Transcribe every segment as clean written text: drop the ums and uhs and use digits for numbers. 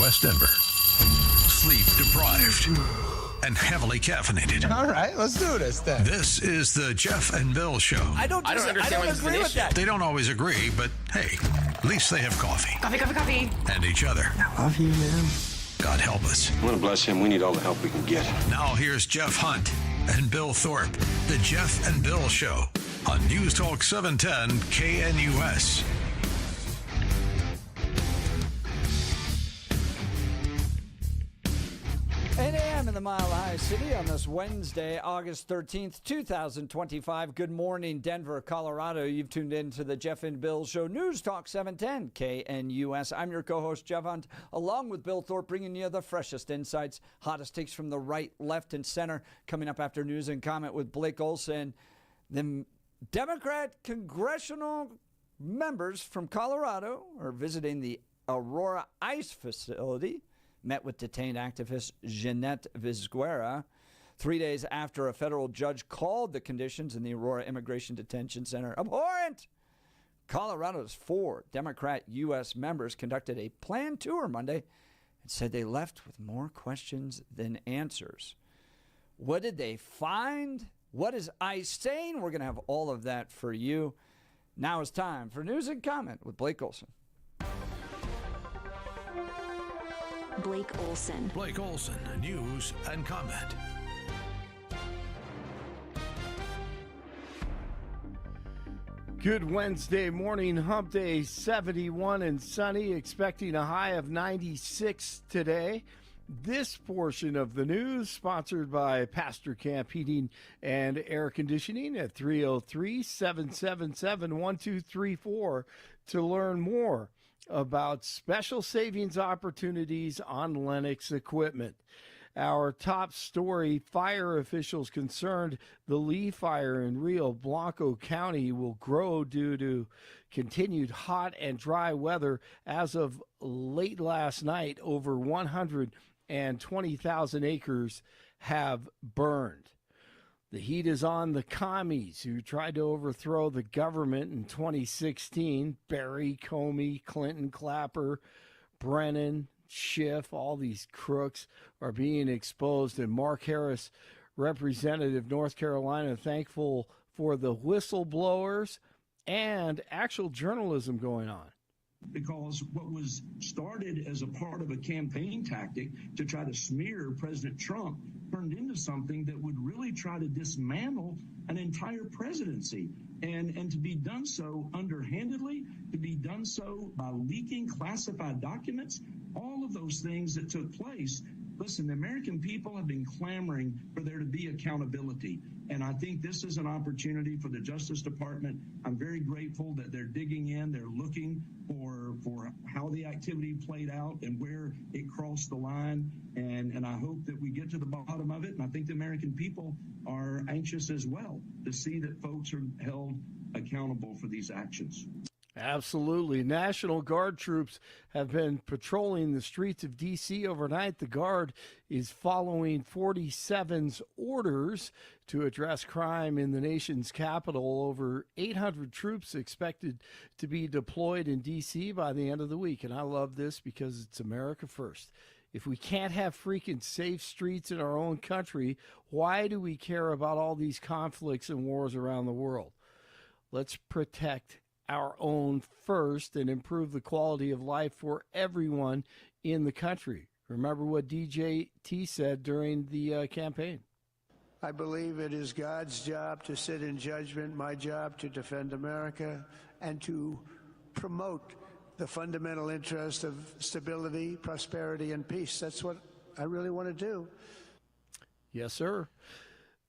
West Denver. Sleep deprived and heavily caffeinated. All right, let's do this then. This is the Jeff and Bill Show. I don't agree with that. They don't always agree, but hey, at least they have coffee. Coffee. And each other. I love you, man. God help us. I want to bless him. We need all the help we can get. Now here's Jeff Hunt and Bill Thorpe. The Jeff and Bill Show on News Talk 710 KNUS. 8 a.m. in the Mile High City on this Wednesday, August 13th, 2025. Good morning, Denver, Colorado. You've tuned in to the Jeff and Bill Show, News Talk 710 KNUS. I'm your co-host, Jeff Hunt, along with Bill Thorpe, bringing you the freshest insights, hottest takes from the right, left, and center. Coming up after News and Comment with Blake Olson. The Democrat congressional members from Colorado are visiting the Aurora ICE facility. Met with detained activist Jeanette Vizguera 3 days after a federal judge called the conditions in the Aurora Immigration Detention Center abhorrent. Colorado's 4 Democrat U.S. members conducted a planned tour Monday and said they left with more questions than answers. What did they find? What is ICE saying? We're going to have all of that for you. Now it's time for News and Comment with Blake Olson. Blake Olson. Blake Olson, News and Comment. Good Wednesday morning, hump day, 71 and sunny, expecting a high of 96 today. This portion of the news sponsored by Pastor Camp Heating and Air Conditioning at 303-777-1234 to learn more about special savings opportunities on Lennox equipment. Our top story, fire officials concerned the Lee fire in Rio Blanco County will grow due to continued hot and dry weather. As of late last night, over 120,000 acres have burned. The heat is on the commies who tried to overthrow the government in 2016. Barry, Comey, Clinton, Clapper, Brennan, Schiff, all these crooks are being exposed. And Mark Harris, Representative North Carolina, thankful for the whistleblowers and actual journalism going on. Because what was started as a part of a campaign tactic to try to smear President Trump turned into something that would really try to dismantle an entire presidency. And to be done so underhandedly, to be done so by leaking classified documents, all of those things that took place. Listen, the American people have been clamoring for there to be accountability. And I think this is an opportunity for the Justice Department. I'm very grateful that they're digging in. They're looking for how the activity played out and where it crossed the line. And I hope that we get to the bottom of it. And I think the American people are anxious as well to see that folks are held accountable for these actions. Absolutely. National Guard troops have been patrolling the streets of D.C. overnight. The Guard is following 47's orders to address crime in the nation's capital. Over 800 troops expected to be deployed in D.C. by the end of the week. And I love this because it's America first. If we can't have freaking safe streets in our own country, why do we care about all these conflicts and wars around the world? Let's protect our own first and improve the quality of life for everyone in the country. Remember what DJT said during the campaign. I believe it is God's job to sit in judgment, my job to defend America and to promote the fundamental interest of stability, prosperity, and peace. That's what I really want to do. Yes, sir.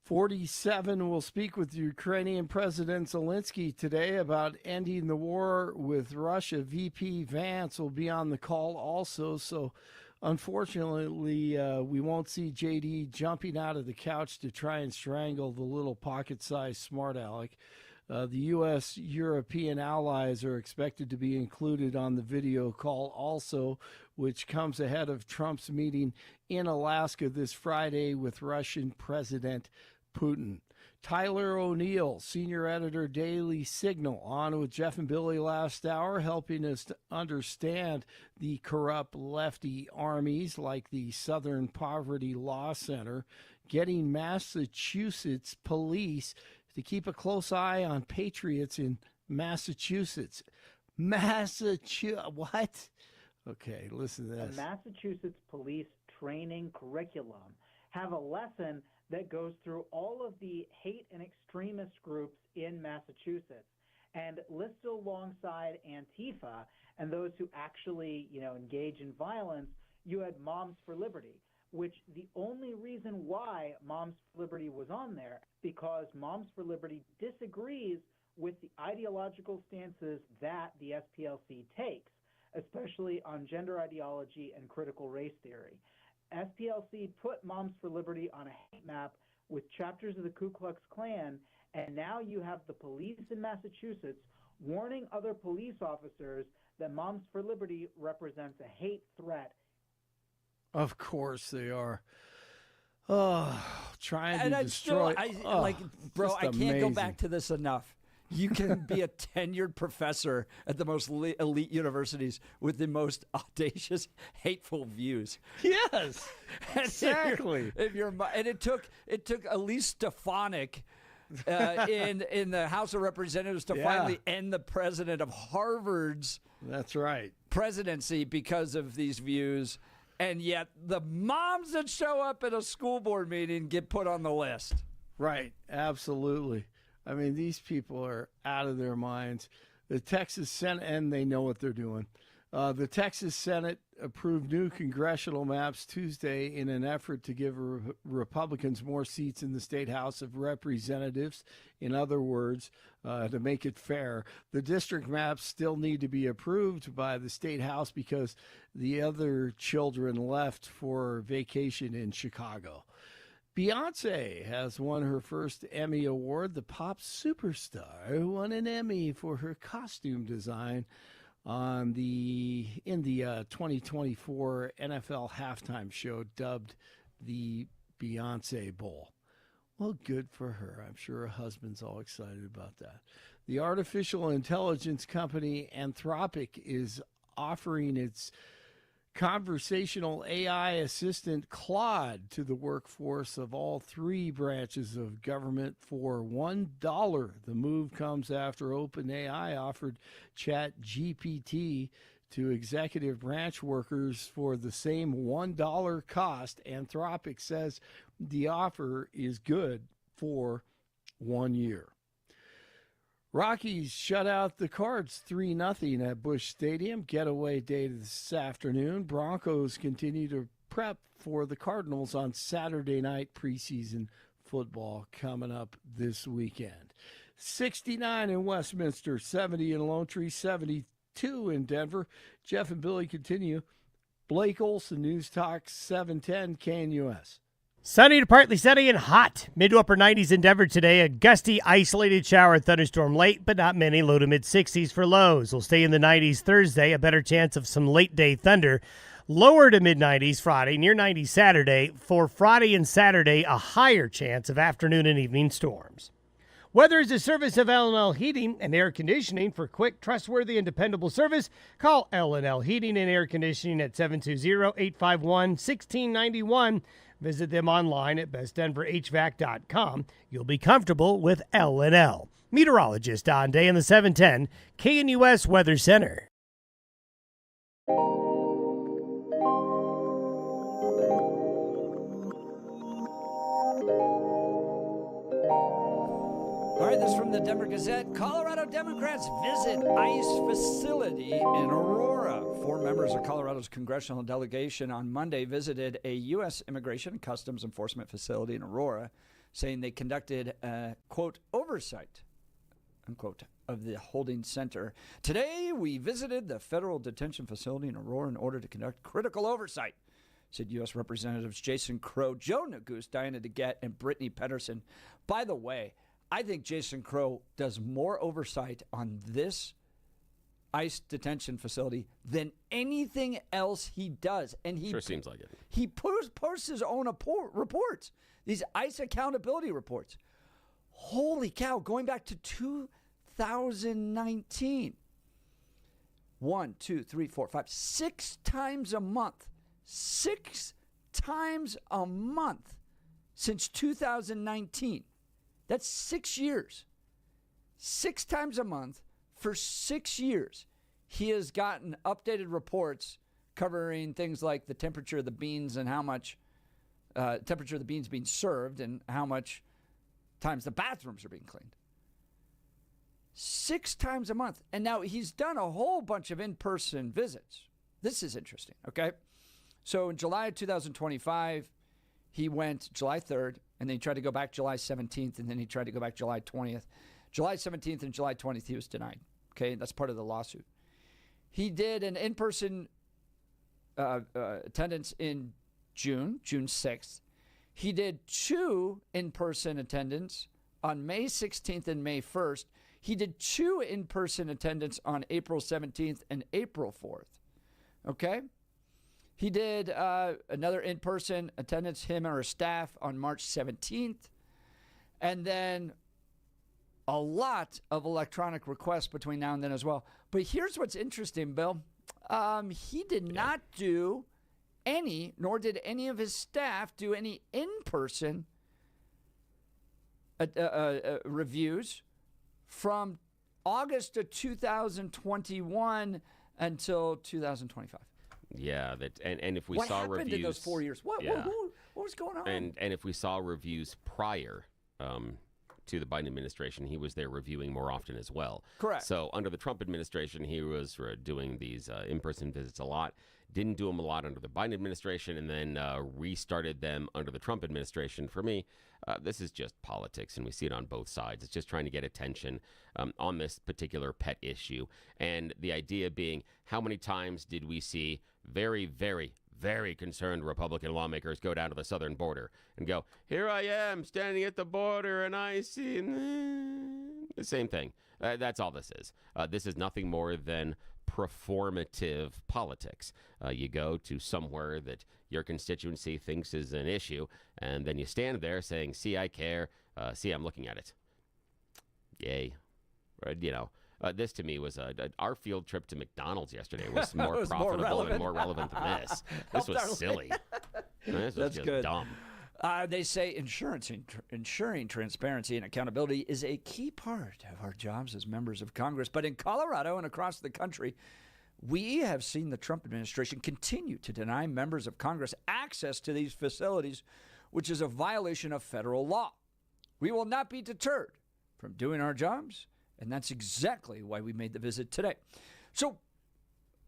47 will speak with Ukrainian President Zelensky today about ending the war with Russia. VP Vance will be on the call also. So, unfortunately, we won't see JD jumping out of the couch to try and strangle the little pocket-sized smart aleck. The U.S. European allies are expected to be included on the video call also, which comes ahead of Trump's meeting in Alaska this Friday with Russian President Putin. Tyler O'Neill, senior editor, Daily Signal, on with Jeff and Billy last hour, helping us to understand the corrupt lefty armies like the Southern Poverty Law Center, getting Massachusetts police to keep a close eye on patriots in Massachusetts. What? Okay, listen to this. The Massachusetts police training curriculum have a lesson that goes through all of the hate and extremist groups in Massachusetts and lists alongside Antifa and those who actually, engage in violence. You had Moms for Liberty, which the only reason why Moms for Liberty was on there because Moms for Liberty disagrees with the ideological stances that the SPLC takes, especially on gender ideology and critical race theory. SPLC put Moms for Liberty on a hate map with chapters of the Ku Klux Klan, and now you have the police in Massachusetts warning other police officers that Moms for Liberty represents a hate threat. Of course they are. Oh, trying and to destroy. I can't go back to this enough. You can be a tenured professor at the most elite universities with the most audacious, hateful views. Yes, exactly. And it took Elise Stefanik in the House of Representatives to finally end the president of Harvard's That's right. presidency because of these views. And yet the moms that show up at a school board meeting get put on the list. Right, absolutely. I mean, these people are out of their minds. The Texas Senate, and they know what they're doing. The Texas Senate approved new congressional maps Tuesday in an effort to give Republicans more seats in the state House of Representatives. In other words, to make it fair, the district maps still need to be approved by the state House because the other children left for vacation in Chicago. Beyonce has won her first Emmy Award. The pop superstar won an Emmy for her costume design in the 2024 NFL halftime show dubbed the Beyonce Bowl. Well, good for her. I'm sure her husband's all excited about that. The artificial intelligence company Anthropic is offering its conversational AI assistant Claude to the workforce of all three branches of government for $1. The move comes after OpenAI offered ChatGPT to executive branch workers for the same $1 cost. Anthropic says the offer is good for 1 year. Rockies shut out the Cards 3-0 at Busch Stadium. Getaway day this afternoon. Broncos continue to prep for the Cardinals on Saturday night preseason football coming up this weekend. 69 in Westminster, 70 in Lone Tree, 72 in Denver. Jeff and Billy continue. Blake Olson, News Talk 710 KNUS. Sunny to partly sunny and hot. Mid to upper 90s in Denver today. A gusty, isolated shower and thunderstorm late, but not many. Low to mid 60s for lows. We'll stay in the 90s Thursday. A better chance of some late day thunder. Lower to mid 90s Friday. Near 90s Saturday. For Friday and Saturday, a higher chance of afternoon and evening storms. Weather is a service of L&L Heating and Air Conditioning. For quick, trustworthy, and dependable service, call L&L Heating and Air Conditioning at 720-851-1691. Visit them online at bestdenverhvac.com. You'll be comfortable with L&L. Meteorologist Don Day in the 710 KNUS Weather Center. All right, this is from the Denver Gazette. Colorado Democrats visit ICE facility in Aurora. 4 members of Colorado's congressional delegation on Monday visited a U.S. Immigration and Customs Enforcement facility in Aurora, saying they conducted a, quote, oversight, unquote, of the holding center. Today, we visited the federal detention facility in Aurora in order to conduct critical oversight, said U.S. Representatives Jason Crow, Joe Neguse, Diana DeGette, and Brittany Pedersen. By the way, I think Jason Crow does more oversight on this ICE detention facility than anything else he does. And he sure seems like it. He posts his own reports, these ICE accountability reports. Holy cow, going back to 2019. 1, 2, 3, 4, 5, 6 times a month. 6 times a month since 2019. That's 6 years. 6 times a month for 6 years. He has gotten updated reports covering things like the temperature of the beans and how much temperature of the beans being served and how much times the bathrooms are being cleaned. 6 times a month. And now he's done a whole bunch of in-person visits. This is interesting, okay? So in July of 2025, he went July 3rd, and then he tried to go back July 17th, and then he tried to go back July 20th. July 17th and July 20th, he was denied, okay? That's part of the lawsuit. He did an in-person attendance in June 6th. He did 2 in-person attendance on May 16th and May 1st. He did 2 in-person attendance on April 17th and April 4th. Okay? He did another in-person attendance, him or his staff, on March 17th. And then a lot of electronic requests between now and then as well. But here's what's interesting, Bill. He did not do any, nor did any of his staff do any in-person reviews from August of 2021 until 2025. Yeah, and if we what saw happened reviews in those 4 years? What was going on? And if we saw reviews prior to the Biden administration, he was there reviewing more often as well. Correct. So under the Trump administration, he was doing these in-person visits a lot. Didn't do them a lot under the Biden administration, and then restarted them under the Trump administration. For me, this is just politics, and we see it on both sides. It's just trying to get attention on this particular pet issue. And the idea being, how many times did we see very, very, very concerned Republican lawmakers go down to the southern border and go, here I am standing at the border and I see the same thing. That's all this is. This is nothing more than performative politics. You go to somewhere that your constituency thinks is an issue, and then you stand there saying, see, I care. See, I'm looking at it. Yay. This to me was our field trip to McDonald's yesterday was more was profitable and more relevant than this. This was silly. This was just good. dumb. They say ensuring transparency and accountability is a key part of our jobs as members of Congress. But in Colorado and across the country, we have seen the Trump administration continue to deny members of Congress access to these facilities, which is a violation of federal law. We will not be deterred from doing our jobs, and that's exactly why we made the visit today. So,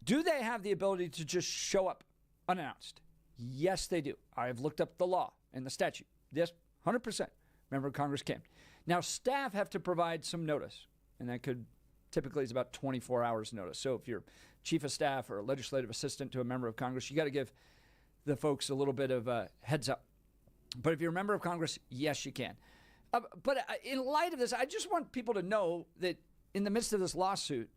do they have the ability to just show up unannounced? Yes, they do. I've looked up the law and the statute. Yes, 100%. Member of Congress can. Now, staff have to provide some notice, and that could typically is about 24 hours notice. So if you're chief of staff or a legislative assistant to a member of Congress, you got to give the folks a little bit of a heads up. But if you're a member of Congress, yes, you can. But in light of this, I just want people to know that in the midst of this lawsuit,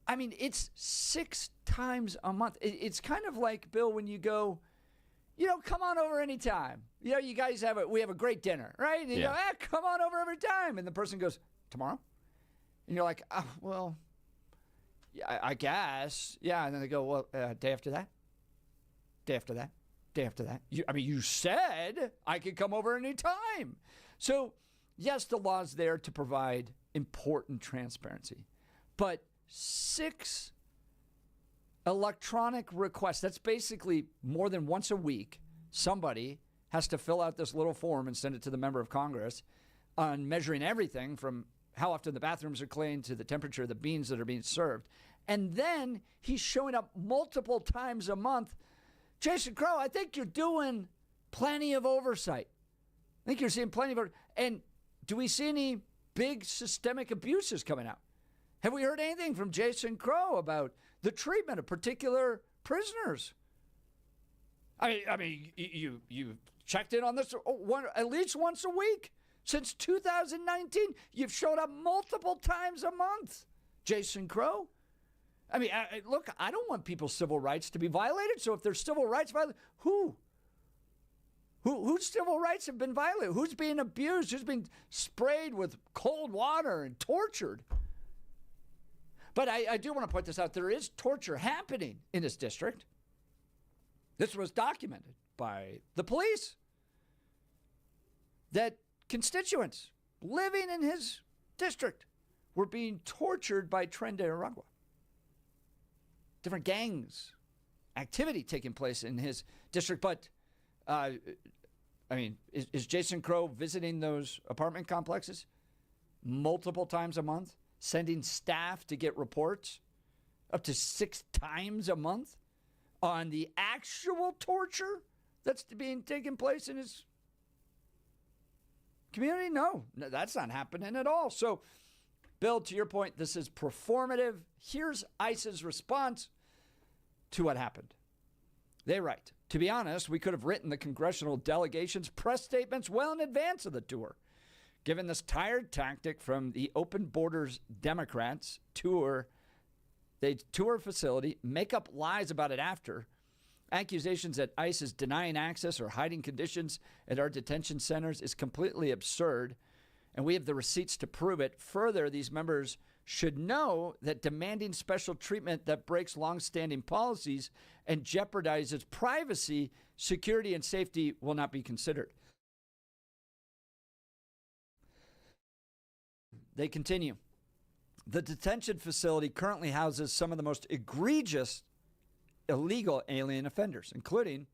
I mean, it's 6 times a month. It's kind of like, Bill, when you go, come on over anytime. You guys we have a great dinner, right? And you go, come on over every time. And the person goes, tomorrow? And you're like, oh, well, yeah, I guess. Yeah. And then they go, well, day after that? Day after that? Day after that? You said I could come over anytime. So, yes, the law's there to provide important transparency. But 6 electronic requests, that's basically more than once a week, somebody has to fill out this little form and send it to the member of Congress on measuring everything from how often the bathrooms are cleaned to the temperature of the beans that are being served. And then he's showing up multiple times a month. Jason Crow, I think you're doing plenty of oversight. I think you're seeing plenty of and do we see any big systemic abuses coming out? Have we heard anything from Jason Crow about the treatment of particular prisoners? I mean, you checked in on this at least once a week since 2019. You've showed up multiple times a month, Jason Crow. I mean, look, I don't want people's civil rights to be violated. So if there's civil rights violated, who Whose civil rights have been violated? Who's being abused? Who's being sprayed with cold water and tortured? But I do want to point this out. There is torture happening in this district. This was documented by the police. That constituents living in his district were being tortured by Tren de Aragua. Different gangs, activity taking place in his district. But, is Jason Crow visiting those apartment complexes multiple times a month, sending staff to get reports up to 6 times a month on the actual torture that's being taken place in his community? No, that's not happening at all. So, Bill, to your point, this is performative. Here's ICE's response to what happened. They write, to be honest, we could have written the congressional delegation's press statements well in advance of the tour. Given this tired tactic from the Open Borders Democrats they tour a facility, make up lies about it after, accusations that ICE is denying access or hiding conditions at our detention centers is completely absurd, and we have the receipts to prove it. Further, these members should know that demanding special treatment that breaks longstanding policies and jeopardizes privacy, security, and safety will not be considered. They continue. The detention facility currently houses some of the most egregious illegal alien offenders, including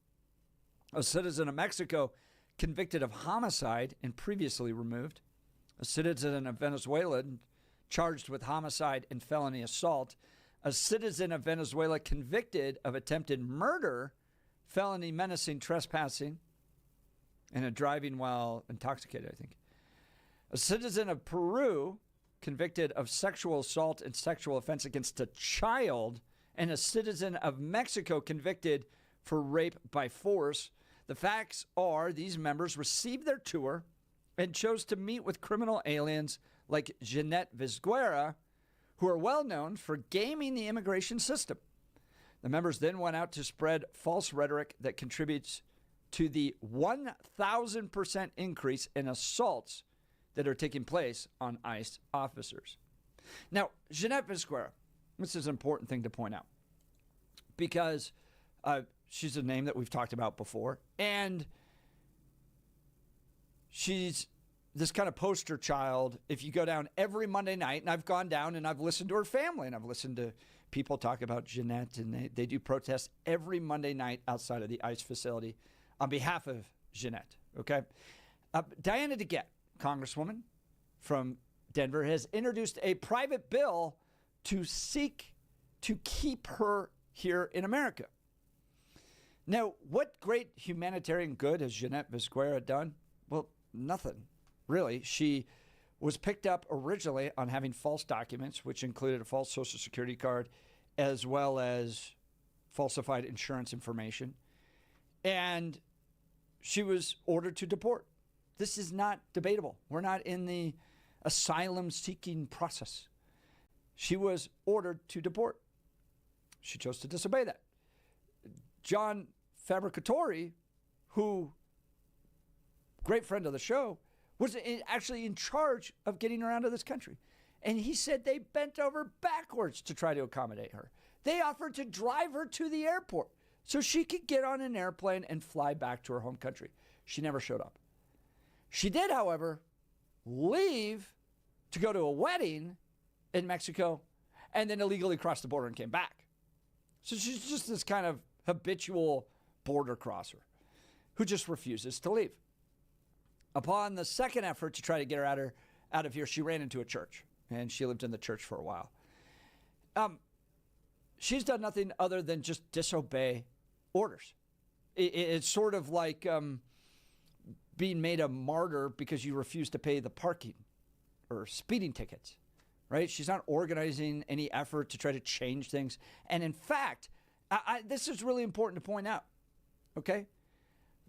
a citizen of Mexico convicted of homicide and previously removed, a citizen of Venezuela charged with homicide and felony assault, a citizen of Venezuela convicted of attempted murder, felony menacing trespassing, and a driving while intoxicated, I think. A citizen of Peru convicted of sexual assault and sexual offense against a child, and a citizen of Mexico convicted for rape by force. The facts are these members received their tour and chose to meet with criminal aliens like Jeanette Vizguera, who are well known for gaming the immigration system. The members then went out to spread false rhetoric that contributes to the 1,000% increase in assaults that are taking place on ICE officers. Now, Jeanette Vizguera, this is an important thing to point out because she's a name that we've talked about before, and she's this kind of poster child. If you go down every Monday night, and I've gone down and I've listened to her family, and I've listened to people talk about Jeanette, and they do protests every Monday night outside of the ICE facility on behalf of Jeanette, okay? Diana DeGette, Congresswoman from Denver, has introduced a private bill to seek to keep her here in America. Now, what great humanitarian good has Jeanette Vizguera done? Well, nothing, really. She was picked up originally on having false documents, which included a false Social Security card, as well as falsified insurance information. And she was ordered to deport. This is not debatable. We're not in the asylum-seeking process. She was ordered to deport. She chose to disobey that. John Fabricatori, who, great friend of the show, was actually in charge of getting her out of this country. And he said they bent over backwards to try to accommodate her. They offered to drive her to the airport so she could get on an airplane and fly back to her home country. She never showed up. She did, however, leave to go to a wedding in Mexico and then illegally crossed the border and came back. So she's just this kind of habitual border crosser who just refuses to leave. Upon the second effort to try to get her out of here, she ran into a church, and she lived in the church for a while. She's done nothing other than just disobey orders. It's sort of like being made a martyr because you refuse to pay the parking or speeding tickets, right? She's not organizing any effort to try to change things. And in fact, this is really important to point out, okay?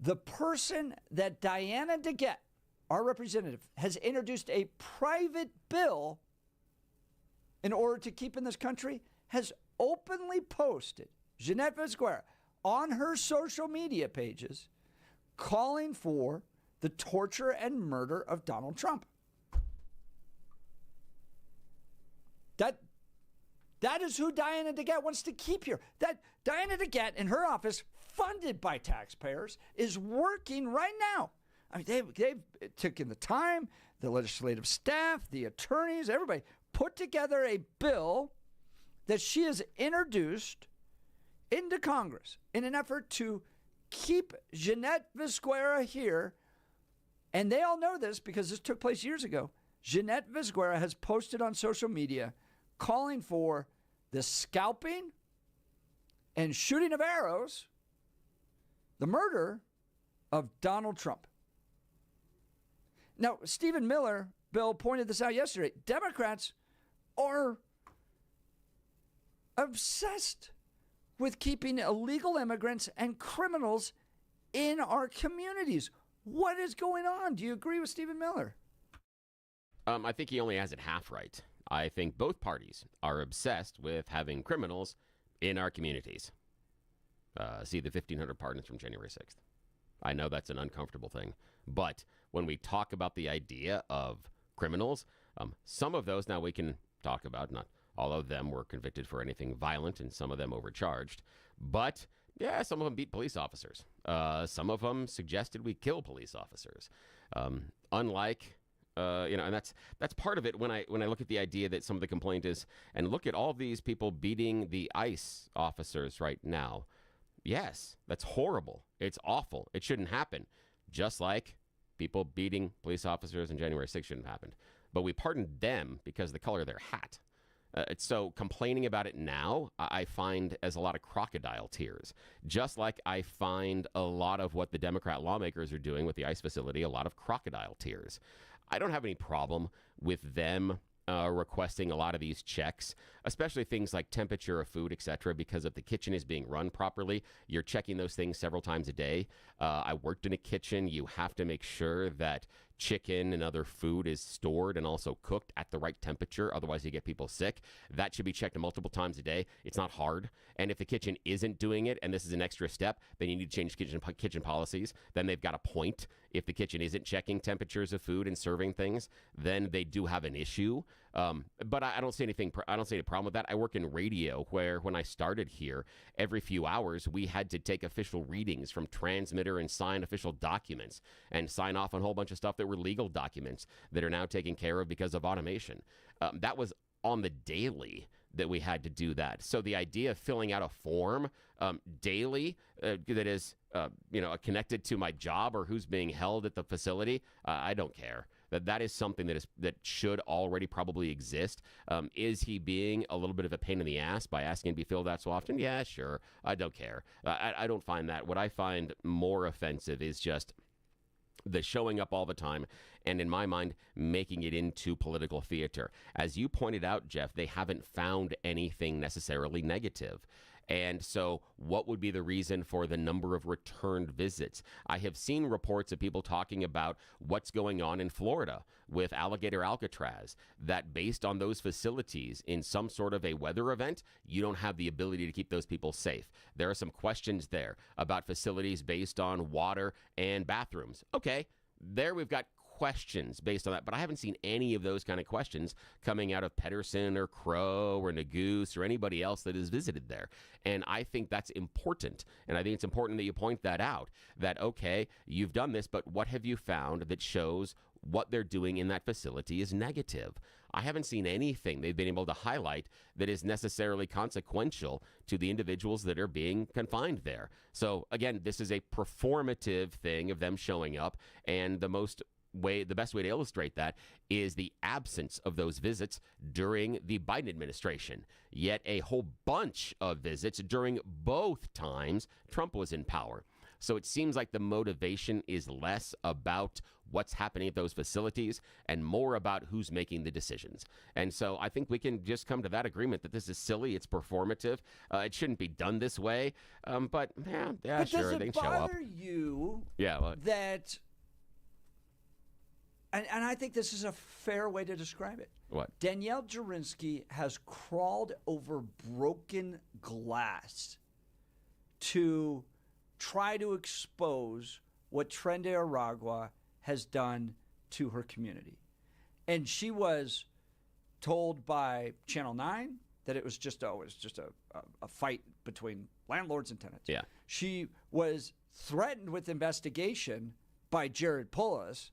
The person that Diana DeGette, our representative, has introduced a private bill in order to keep in this country has openly posted, Jeanette Vizguera, on her social media pages, calling for the torture and murder of Donald Trump. That is who Diana DeGette wants to keep here. That Diana DeGette in her office, funded by taxpayers, is working right now. I mean, they've taken the time, the legislative staff, the attorneys, everybody, put together a bill that she has introduced into Congress in an effort to keep Jeanette Visguera here. And they all know this because this took place years ago. Jeanette Visguera has posted on social media calling for the scalping and shooting of arrows, the murder of Donald Trump. Now, Stephen Miller, Bill, pointed this out yesterday. Democrats are obsessed with keeping illegal immigrants and criminals in our communities. What is going on? Do you agree with Stephen Miller? I think he only has it half right. I think both parties are obsessed with having criminals in our communities. See the 1,500 pardons from January 6th. I know that's an uncomfortable thing. But when we talk about the idea of criminals, some of those now we can talk about, not all of them were convicted for anything violent and some of them overcharged. But yeah, some of them beat police officers. Some of them suggested we kill police officers. Unlike... and that's part of it when I look at the idea that some of the complaint is, and look at all these people beating the ICE officers right now. Yes, that's horrible. It's awful. It shouldn't happen. Just like people beating police officers on January 6th shouldn't have happened. But we pardoned them because of the color of their hat. So complaining about it now, I find as a lot of crocodile tears. Just like I find a lot of what the Democrat lawmakers are doing with the ICE facility, a lot of crocodile tears. I don't have any problem with them requesting a lot of these checks, especially things like temperature of food, etc., because if the kitchen is being run properly, you're checking those things several times a day. I worked in a kitchen. You have to make sure that chicken and other food is stored and also cooked at the right temperature. Otherwise, you get people sick. That should be checked multiple times a day. It's not hard. And if the kitchen isn't doing it, and this is an extra step, then you need to change kitchen policies. Then they've got a point. If the kitchen isn't checking temperatures of food and serving things, then they do have an issue. But I don't see anything. I don't see any problem with that. I work in radio, where when I started here, every few hours we had to take official readings from transmitter and sign official documents and sign off on a whole bunch of stuff that were legal documents that are now taken care of because of automation. That was on the daily that we had to do that. So the idea of filling out a form daily that is connected to my job or who's being held at the facility, I don't care. That is something that should already probably exist. Is he being a little bit of a pain in the ass by asking to be filled out so often? Yeah, sure. I don't care. I don't find that. What I find more offensive is just the showing up all the time, and in my mind, making it into political theater. As you pointed out, Jeff, they haven't found anything necessarily negative. And so what would be the reason for the number of returned visits? I have seen reports of people talking about what's going on in Florida with Alligator Alcatraz, that based on those facilities in some sort of a weather event, you don't have the ability to keep those people safe. There are some questions there about facilities based on water and bathrooms. Okay, there we've got questions based on that, but I haven't seen any of those kind of questions coming out of Pedersen or Crow or Nagoose or anybody else that has visited there. And I think that's important. And I think it's important that you point that out, that, okay, you've done this, but what have you found that shows what they're doing in that facility is negative? I haven't seen anything they've been able to highlight that is necessarily consequential to the individuals that are being confined there. So again, this is a performative thing of them showing up, and the best way to illustrate that is the absence of those visits during the Biden administration, yet a whole bunch of visits during both times Trump was in power. So it seems like the motivation is less about what's happening at those facilities and more about who's making the decisions. And so I think we can just come to that agreement that this is silly, it's performative, it shouldn't be done this way. But sure, they can show up. Does it bother you what? that... And I think this is a fair way to describe it. What? Danielle Jurinsky has crawled over broken glass to try to expose what Trende Aragua has done to her community. And she was told by Channel 9 that it was just a fight between landlords and tenants. Yeah. She was threatened with investigation by Jared Polis.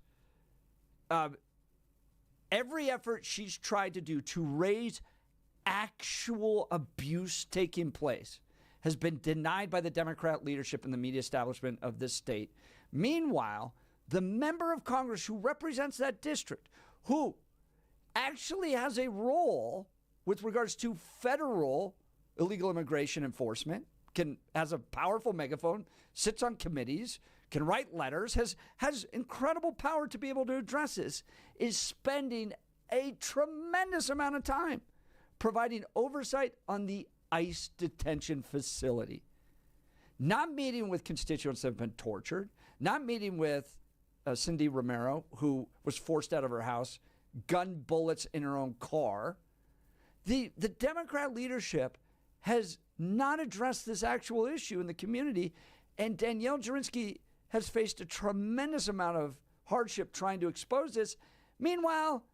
Every effort she's tried to do to raise actual abuse taking place has been denied by the Democrat leadership and the media establishment of this state. Meanwhile, the member of Congress who represents that district, who actually has a role with regards to federal illegal immigration enforcement, has a powerful megaphone, sits on committees, can write letters, has incredible power to be able to address this, is spending a tremendous amount of time providing oversight on the ICE detention facility. Not meeting with constituents that have been tortured, not meeting with Cindy Romero, who was forced out of her house, gun bullets in her own car. The Democrat leadership has not addressed this actual issue in the community, and Danielle Jurinsky has faced a tremendous amount of hardship trying to expose this. Meanwhile,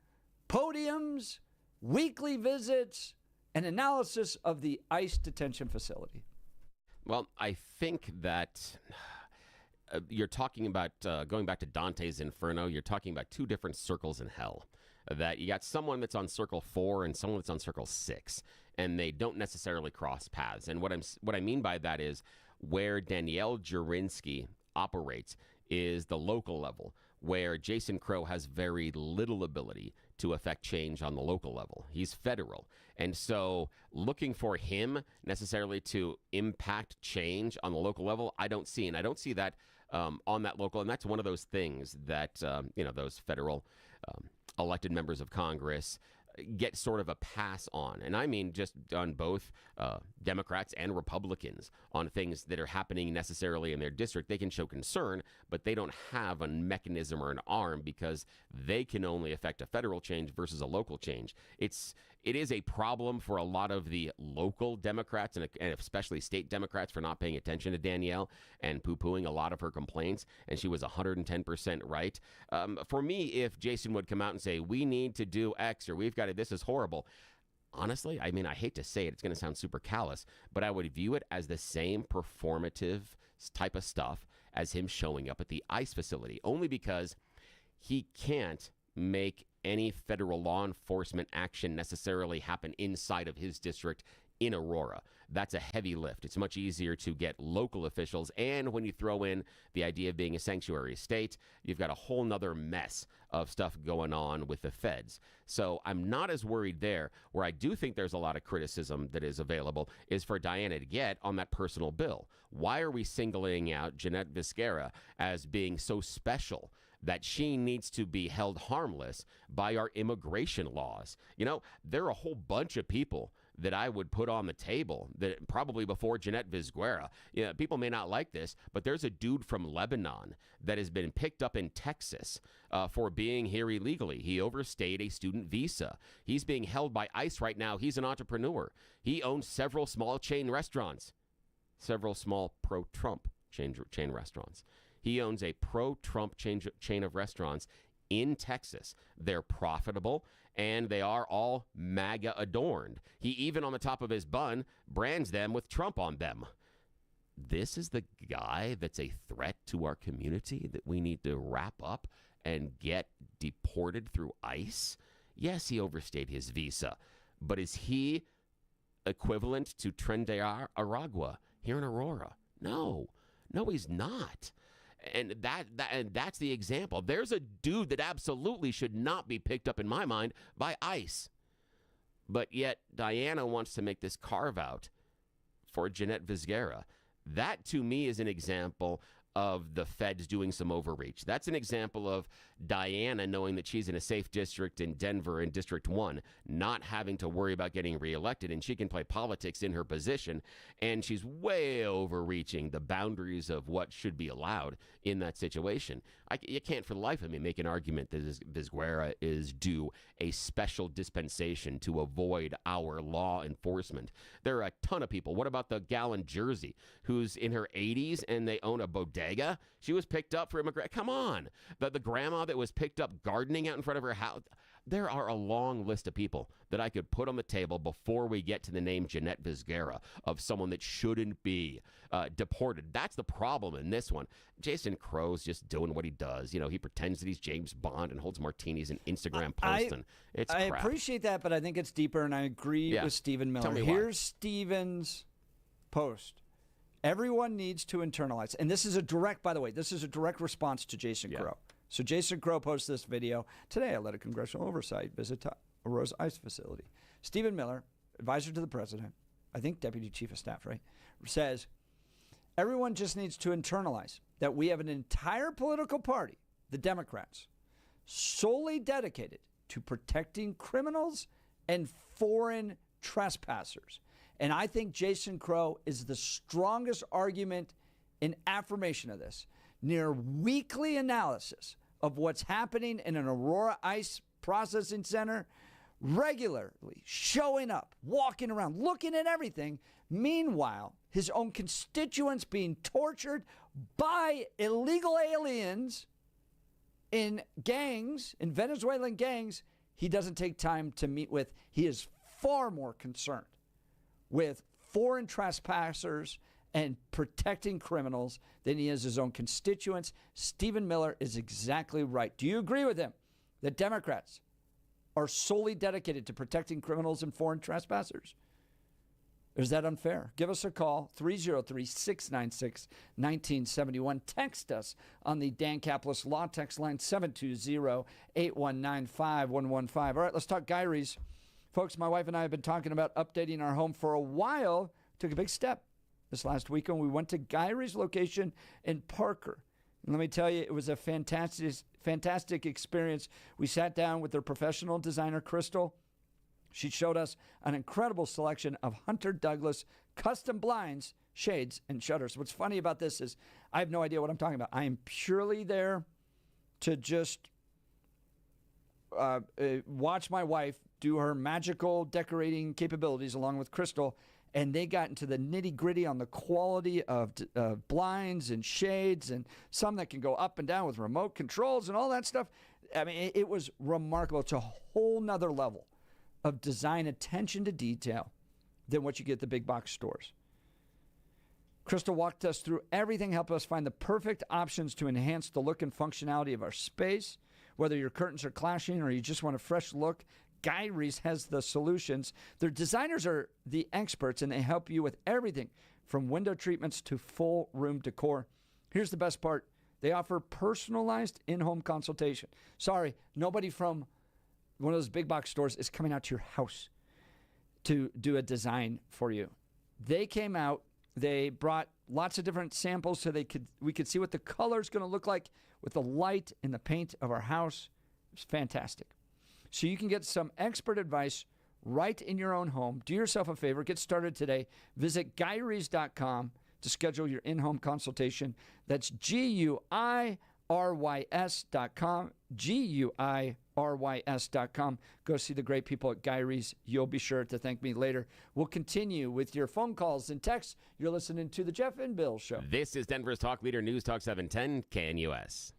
podiums, weekly visits, and analysis of the ICE detention facility. Well, I think that you're talking about, going back to Dante's Inferno, you're talking about two different circles in hell. That you got someone that's on circle 4 and someone that's on circle 6, and they don't necessarily cross paths. And what I mean by that is where Danielle Jurinsky operates is the local level, where Jason Crow has very little ability to affect change on the local level. He's federal. And so looking for him necessarily to impact change on the local level, I don't see. And I don't see that on that local. And that's one of those things that, those federal elected members of Congress get sort of a pass on. And I mean just on both Democrats and Republicans on things that are happening necessarily in their district. They can show concern, but they don't have a mechanism or an arm because they can only affect a federal change versus a local change. It is a problem for a lot of the local Democrats and especially state Democrats for not paying attention to Danielle and poo-pooing a lot of her complaints, and she was 110% right. For me, if Jason would come out and say, we need to do X or we've got to, this is horrible, honestly, I mean, I hate to say it, it's going to sound super callous, but I would view it as the same performative type of stuff as him showing up at the ICE facility, only because he can't make any federal law enforcement action necessarily happen inside of his district in Aurora. That's a heavy lift. It's much easier to get local officials. And when you throw in the idea of being a sanctuary state, you've got a whole nother mess of stuff going on with the feds. So I'm not as worried there. Where I do think there's a lot of criticism that is available is for Diana to get on that personal bill. Why are we singling out Jeanette Viscera as being so special that she needs to be held harmless by our immigration laws? You know, there are a whole bunch of people that I would put on the table that probably before Jeanette Visguera. You know, people may not like this, but there's a dude from Lebanon that has been picked up in Texas for being here illegally. He overstayed a student visa. He's being held by ICE right now. He's an entrepreneur. He owns several small chain restaurants, several small pro-Trump chain restaurants. He owns a pro-Trump chain of restaurants in Texas. They're profitable, and they are all MAGA adorned. He even on the top of his bun brands them with Trump on them. This is the guy that's a threat to our community that we need to wrap up and get deported through ICE? Yes, he overstayed his visa, but is he equivalent to Trende Aragua here in Aurora? No, he's not. And that's the example. There's a dude that absolutely should not be picked up, in my mind, by ICE. But yet Diana wants to make this carve-out for Jeanette Visguera. That, to me, is an example of the feds doing some overreach. That's an example of Diana knowing that she's in a safe district in Denver in District 1, not having to worry about getting reelected, and she can play politics in her position, and she's way overreaching the boundaries of what should be allowed in that situation. You can't for the life of me make an argument that Visguera is due a special dispensation to avoid our law enforcement. There are a ton of people. What about the gal in Jersey who's in her 80s and they own a bodega bodega. She was picked up for immigration. Come on. The grandma that was picked up gardening out in front of her house. There are a long list of people that I could put on the table before we get to the name Jeanette Vizgara of someone that shouldn't be deported. That's the problem in this one. Jason Crow's just doing what he does. You know, he pretends that he's James Bond and holds martinis and Instagram posts. I appreciate that, but I think it's deeper, and I agree with Stephen Miller. Here's Stephen's post. Everyone needs to internalize. And this is a direct, by the way, this is a direct response to Jason Crow. So Jason Crow posts this video. Today, I led a congressional oversight visit to a Rose Ice facility. Stephen Miller, advisor to the president, I think deputy chief of staff, right, says, everyone just needs to internalize that we have an entire political party, the Democrats, solely dedicated to protecting criminals and foreign trespassers. And I think Jason Crow is the strongest argument in affirmation of this. Near weekly analysis of what's happening in an Aurora Ice Processing Center, regularly showing up, walking around, looking at everything. Meanwhile, his own constituents being tortured by illegal aliens in gangs, in Venezuelan gangs, he doesn't take time to meet with. He is far more concerned with foreign trespassers and protecting criminals than he is his own constituents. Stephen Miller is exactly right. Do you agree with him that Democrats are solely dedicated to protecting criminals and foreign trespassers? Or is that unfair? Give us a call, 303-696-1971. Text us on the Dan Caplis Law Text line, 720-819-5115. All right, let's talk Guy Reese. Folks, my wife and I have been talking about updating our home for a while. Took a big step this last weekend. We went to Guy Reese location in Parker. And let me tell you, it was a fantastic experience. We sat down with their professional designer, Crystal. She showed us an incredible selection of Hunter Douglas custom blinds, shades, and shutters. What's funny about this is I have no idea what I'm talking about. I am purely there to just watch my wife do her magical decorating capabilities along with Crystal, and they got into the nitty-gritty on the quality of blinds and shades, and some that can go up and down with remote controls and all that stuff. I mean, it was remarkable. It's a whole nother level of design attention to detail than what you get at the big box stores. Crystal walked us through everything, helped us find the perfect options to enhance the look and functionality of our space. Whether your curtains are clashing or you just want a fresh look, Guy Reese has the solutions. Their designers are the experts, and they help you with everything from window treatments to full room decor. Here's the best part. They offer personalized in-home consultation. Sorry, nobody from one of those big box stores is coming out to your house to do a design for you. They came out. They brought lots of different samples so we could see what the color is going to look like with the light and the paint of our house. It's fantastic. So you can get some expert advice right in your own home. Do yourself a favor. Get started today. Visit GuyReese.com to schedule your in-home consultation. That's GUIRYS.com. GUIRYS.com. Go see the great people at Guy Reese. You'll be sure to thank me later. We'll continue with your phone calls and texts. You're listening to the Jeff and Bill Show. This is Denver's Talk Leader, News Talk 710 KNUS.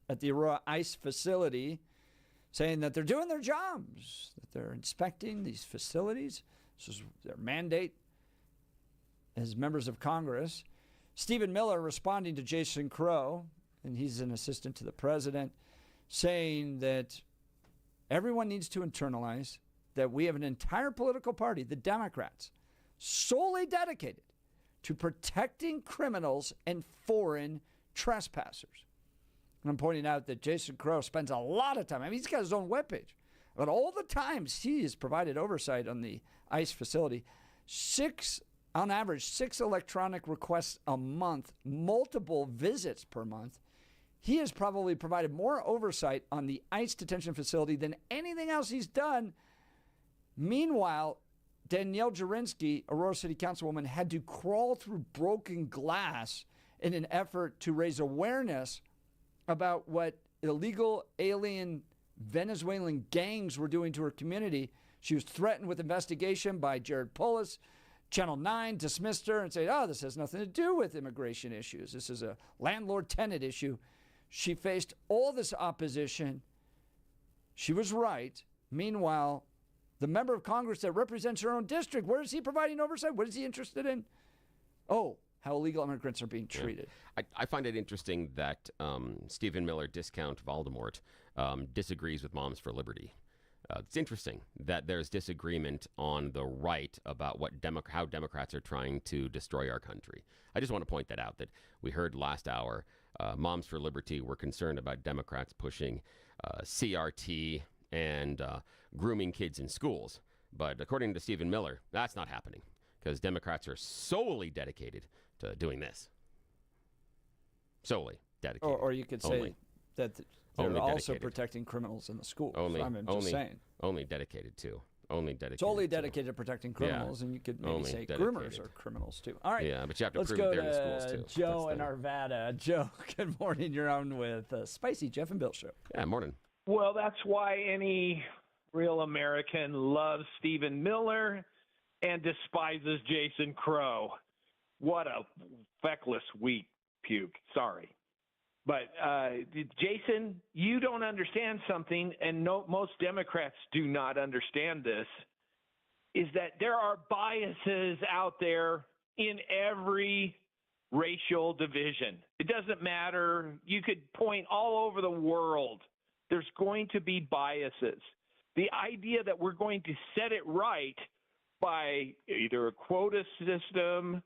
At the Aurora ICE facility, saying that they're doing their jobs, that they're inspecting these facilities. This is their mandate as members of Congress. Stephen Miller responding to Jason Crow, and he's an assistant to the president, saying that everyone needs to internalize that we have an entire political party, the Democrats, solely dedicated to protecting criminals and foreign trespassers. And I'm pointing out that Jason Crow spends a lot of time, I mean, he's got his own webpage, but all the times he has provided oversight on the ICE facility, on average, 6 electronic requests a month, multiple visits per month. He has probably provided more oversight on the ICE detention facility than anything else he's done. Meanwhile, Danielle Jurinsky, Aurora City Councilwoman, had to crawl through broken glass in an effort to raise awareness about what illegal alien Venezuelan gangs were doing to her community. She was threatened with investigation by Jared Polis. Channel 9 dismissed her and said, this has nothing to do with immigration issues. This is a landlord-tenant issue. She faced all this opposition. She was right. Meanwhile, the member of Congress that represents her own district, where is he providing oversight? What is he interested in? How illegal immigrants are being treated. Yeah. I find it interesting that Stephen Miller, discount Voldemort, disagrees with Moms for Liberty. It's interesting that there's disagreement on the right about how Democrats are trying to destroy our country. I just want to point that out, that we heard last hour, Moms for Liberty were concerned about Democrats pushing CRT and grooming kids in schools. But according to Stephen Miller, that's not happening because Democrats are solely dedicated to doing this. Solely dedicated. Or you could say that they're also protecting criminals in the schools. I'm just saying. Only dedicated to. Solely dedicated to protecting criminals, and you could maybe say groomers are criminals too. All right. Yeah, but you have to Let's prove go that they're in the schools too. Joe in Arvada. Joe, good morning. You're on with Spicy Jeff and Bill Show. Yeah, morning. Well, that's why any real American loves Stephen Miller and despises Jason Crow. What a feckless wheat puke. Sorry. But, Jason, you don't understand something, and most Democrats do not understand this, is that there are biases out there in every racial division. It doesn't matter. You could point all over the world. There's going to be biases. The idea that we're going to set it right by either a quota system,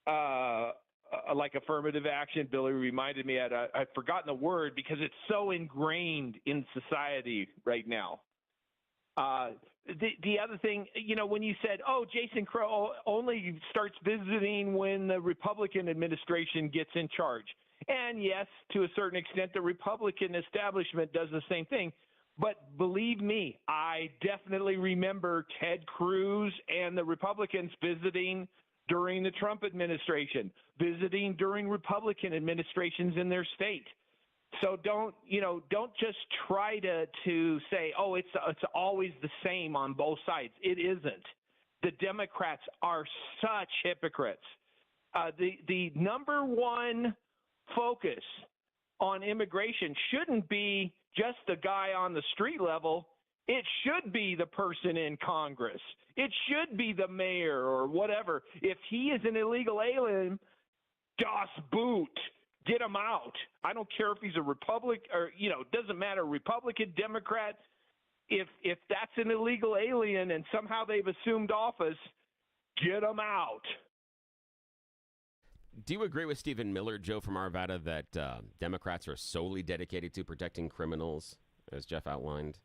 like affirmative action. Billy reminded me, I've forgotten the word because it's so ingrained in society right now. The other thing, when you said, Jason Crow only starts visiting when the Republican administration gets in charge. And yes, to a certain extent, the Republican establishment does the same thing. But believe me, I definitely remember Ted Cruz and the Republicans visiting during the Trump administration, visiting during Republican administrations in their state. So don't just try to say, it's always the same on both sides. It isn't. The Democrats are such hypocrites. The number one focus on immigration shouldn't be just the guy on the street level. It should be the person in Congress. It should be the mayor or whatever. If he is an illegal alien, Das Boot. Get him out. I don't care if he's a Republican or, it doesn't matter, Republican, Democrat. If that's an illegal alien and somehow they've assumed office, get him out. Do you agree with Stephen Miller, Joe from Arvada, that Democrats are solely dedicated to protecting criminals, as Jeff outlined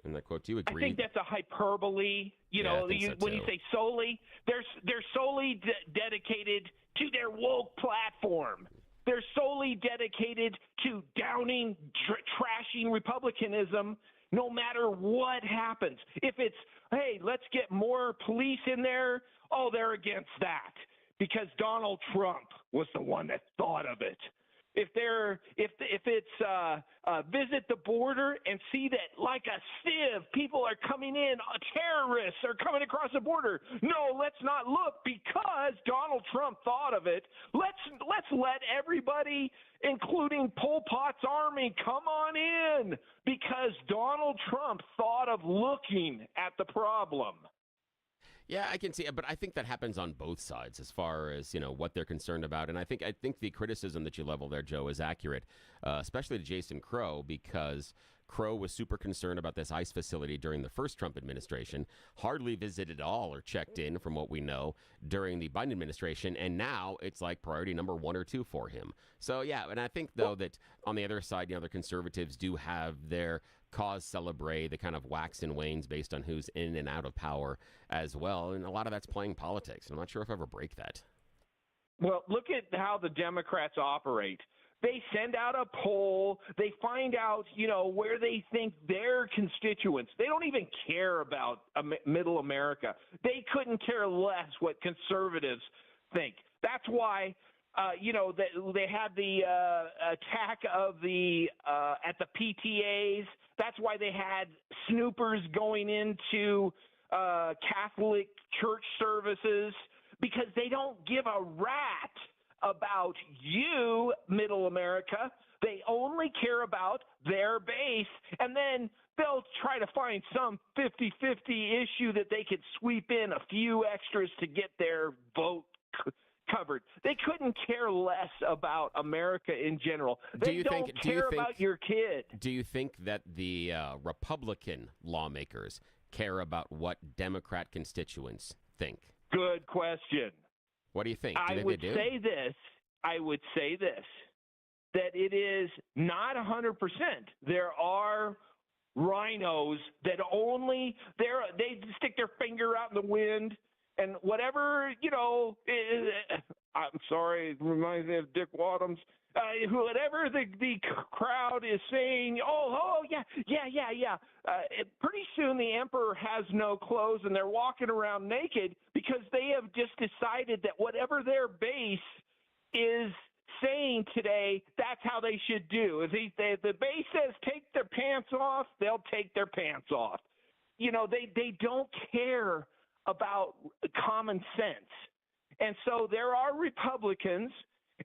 in that quote? Do you agree? I think that's a hyperbole. When you say solely, they're solely dedicated to their woke platform. They're solely dedicated to downing, trashing Republicanism no matter what happens. If it's, hey, let's get more police in there, they're against that because Donald Trump was the one that thought of it. If it's visit the border and see that like a sieve, people are coming in, terrorists are coming across the border. No, let's not look because Donald Trump thought of it. Let's let everybody, including Pol Pot's army, come on in because Donald Trump thought of looking at the problem. Yeah, I can see it, but I think that happens on both sides as far as, what they're concerned about. And I think the criticism that you level there, Joe, is accurate, especially to Jason Crow, because Crow was super concerned about this ICE facility during the first Trump administration, hardly visited at all or checked in, from what we know, during the Biden administration, and now it's like priority number 1 or 2 for him. So, yeah, and I think, though, that on the other side, the conservatives do have their cause celebre, the kind of wax and wanes based on who's in and out of power as well. And a lot of that's playing politics. I'm not sure if I ever break that. Well, look at how the Democrats operate. They send out a poll. They find out, where they think their constituents. They don't even care about middle America. They couldn't care less what conservatives think. That's why they had the attack of at the PTAs. That's why they had snoopers going into Catholic church services, because they don't give a rat about you, middle America. They only care about their base, and then they'll try to find some 50-50 issue that they could sweep in a few extras to get their vote covered. They couldn't care less about America in general. They don't care about your kid. Do you think that the Republican lawmakers care about what Democrat constituents think? Good question. What do you think? I would say this, that it is not 100%. There are rhinos that they stick their finger out in the wind. And whatever, I'm sorry, it reminds me of Dick Wadhams. Whatever the crowd is saying, yeah. Pretty soon the emperor has no clothes and they're walking around naked because they have just decided that whatever their base is saying today, that's how they should do. If the base says take their pants off, they'll take their pants off. They don't care about common sense. And so there are Republicans,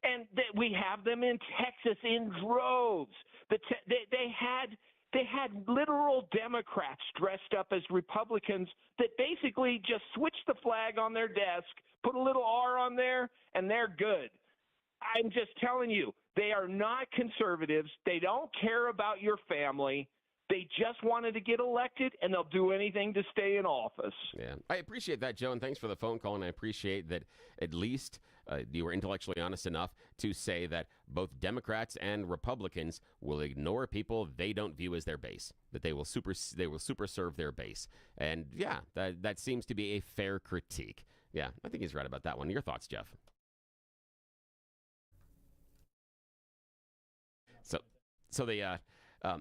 and we have them in Texas in droves. They had literal Democrats dressed up as Republicans that basically just switched the flag on their desk, put a little R on there, and they're good. I'm just telling you, they are not conservatives. They don't care about your family. They just wanted to get elected, and they'll do anything to stay in office. Yeah, I appreciate that, Joe, and thanks for the phone call, and I appreciate that at least you were intellectually honest enough to say that both Democrats and Republicans will ignore people they don't view as their base, that they will super serve their base. And, yeah, that seems to be a fair critique. Yeah, I think he's right about that one. Your thoughts, Jeff? So the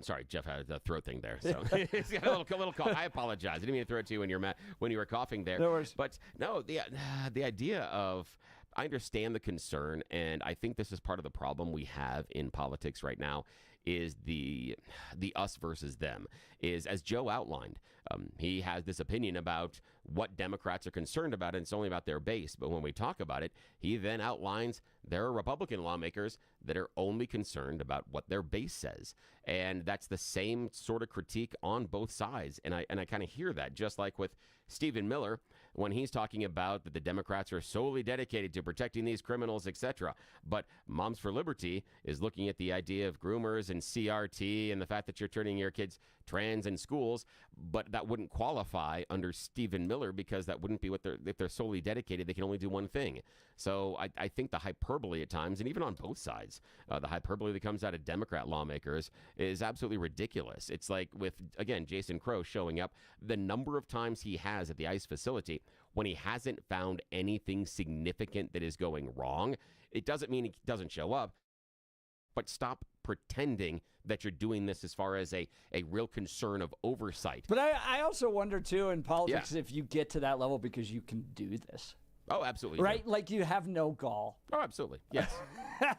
sorry, Jeff had a throat thing there. So he's got a little cough. I apologize. I didn't mean to throw it to you when you were coughing there. No worries. But no, the idea of, I understand the concern, and I think this is part of the problem we have in politics right now, is the us versus them. Is, as Joe outlined, he has this opinion about what Democrats are concerned about, and it's only about their base. But when we talk about it, he then outlines there are Republican lawmakers that are only concerned about what their base says. And that's the same sort of critique on both sides. And I kind of hear that, just like with Stephen Miller, when he's talking about that the Democrats are solely dedicated to protecting these criminals, etc. But Moms for Liberty is looking at the idea of groomers and CRT and the fact that you're turning your kids trans in schools, but that wouldn't qualify under Stephen Miller because that wouldn't be if they're solely dedicated, they can only do one thing. So I think the hyperbole at times, and even on both sides, the hyperbole that comes out of Democrat lawmakers is absolutely ridiculous. It's like with, again, Jason Crow showing up, the number of times he has at the ICE facility when he hasn't found anything significant that is going wrong. It doesn't mean he doesn't show up, but stop pretending that you're doing this as far as a real concern of oversight. But I also wonder, too, in politics, if you get to that level because you can do this. Oh, absolutely. Right? Yeah. Like you have no gall. Oh, absolutely. Yes.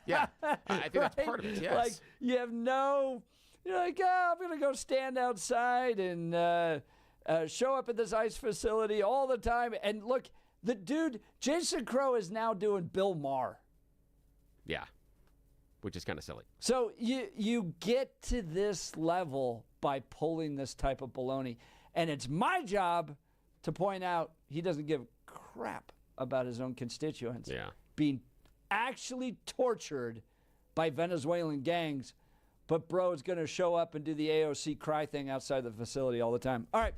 Yeah. I think that's part of it, yes. Like you have you're like, I'm going to go stand outside and show up at this ICE facility all the time. And look, the dude, Jason Crow, is now doing Bill Maher. Yeah. Which is kind of silly. So you get to this level by pulling this type of baloney. And it's my job to point out he doesn't give a crap about his own constituents being actually tortured by Venezuelan gangs. But bro is going to show up and do the AOC cry thing outside the facility all the time. All right,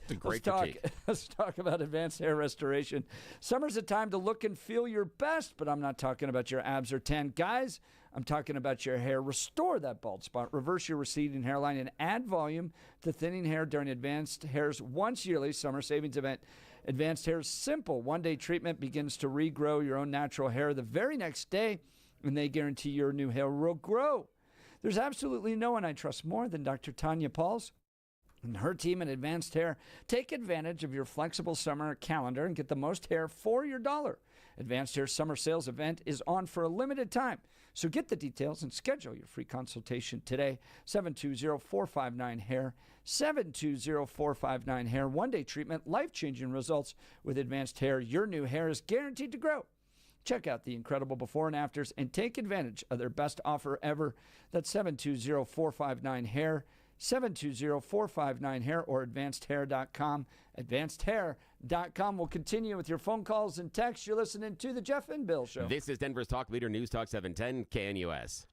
let's talk about advanced hair restoration. Summer's a time to look and feel your best, but I'm not talking about your abs or tan. Guys, I'm talking about your hair. Restore that bald spot, reverse your receding hairline, and add volume to thinning hair during Advanced Hair's once yearly summer savings event. Advanced Hair's simple one-day treatment begins to regrow your own natural hair the very next day, and they guarantee your new hair will grow. There's absolutely no one I trust more than Dr. Tanya Pauls and her team at Advanced Hair. Take advantage of your flexible summer calendar and get the most hair for your dollar. Advanced Hair Summer Sales Event is on for a limited time. So get the details and schedule your free consultation today. 720-459-HAIR. 720-459-HAIR. One-day treatment, life-changing results with Advanced Hair. Your new hair is guaranteed to grow. Check out the incredible before and afters and take advantage of their best offer ever. That's 720-459-HAIR. 720-459-HAIR or advancedhair.com. Advancedhair.com. We'll continue with your phone calls and texts. You're listening to The Jeff and Bill Show. This is Denver's Talk Leader, News Talk 710 KNUS.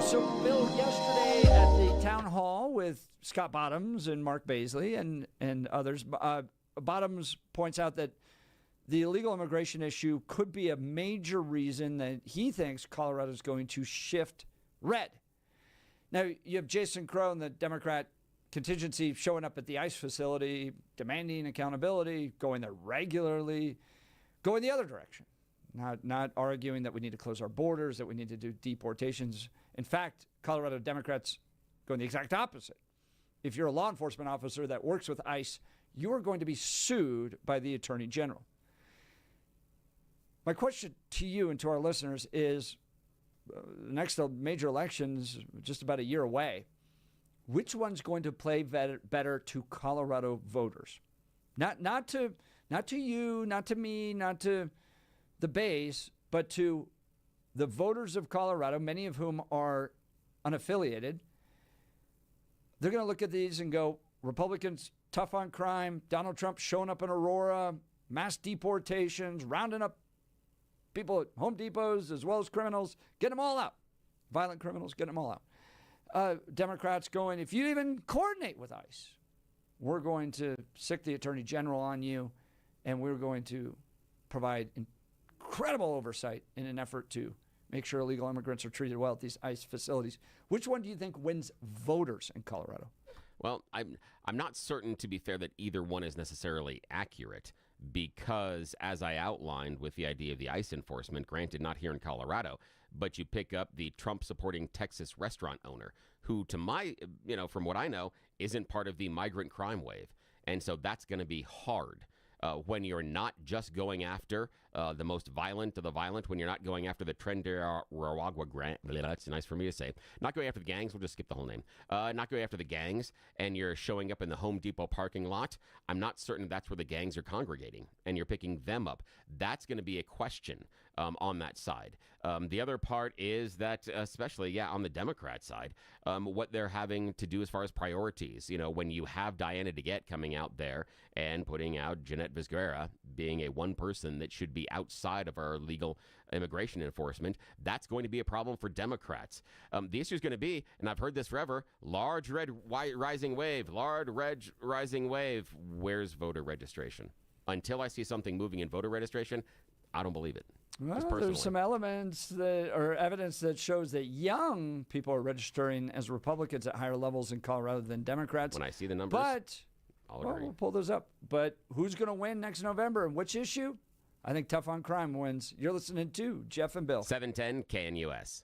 So, Bill, yesterday at the town hall with Scott Bottoms and Mark Baisley and others, Bottoms points out that the illegal immigration issue could be a major reason that he thinks Colorado is going to shift red. Now, you have Jason Crow and the Democrat contingency showing up at the ICE facility, demanding accountability, going there regularly, going the other direction. Not arguing that we need to close our borders, that we need to do deportations. In fact, Colorado Democrats going the exact opposite. If you're a law enforcement officer that works with ICE, you are going to be sued by the Attorney General. My question to you and to our listeners is, the next major election's just about a year away. Which one's going to play better to Colorado voters? Not to you, not to me, not to the base, but to the voters of Colorado, many of whom are unaffiliated. They're going to look at these and go, Republicans tough on crime, Donald Trump showing up in Aurora, mass deportations, rounding up people at Home Depots as well as criminals, getting them all out. Violent criminals, getting them all out. Democrats going, if you even coordinate with ICE, we're going to sick the Attorney General on you, and we're going to provide incredible oversight in an effort to make sure illegal immigrants are treated well at these ICE facilities. Which one do you think wins voters in Colorado? Well, I'm not certain, to be fair, that either one is necessarily accurate, because as I outlined with the idea of the ICE enforcement, granted not here in Colorado, but you pick up the Trump-supporting Texas restaurant owner who, to my, from what I know, isn't part of the migrant crime wave. And so that's going to be hard. When you're not just going after the most violent of the violent, when you're not going after the Trenderawagua, that's nice for me to say, not going after the gangs, we'll just skip the whole name, not going after the gangs, and you're showing up in the Home Depot parking lot, I'm not certain that's where the gangs are congregating, and you're picking them up. That's going to be a question on that side. The other part is that, especially, on the Democrat side, what they're having to do as far as priorities. When you have Diana DeGette coming out there and putting out Jeanette Vizquera being a one person that should be outside of our legal immigration enforcement, that's going to be a problem for Democrats. The issue is going to be, and I've heard this forever, large red rising wave, where's voter registration? Until I see something moving in voter registration, I don't believe it. Well, there's some elements or evidence that shows that young people are registering as Republicans at higher levels in Colorado than Democrats. When I see the numbers, I'll agree. We'll pull those up. But who's going to win next November and which issue? I think tough on crime wins. You're listening to Jeff and Bill. 710 KNUS.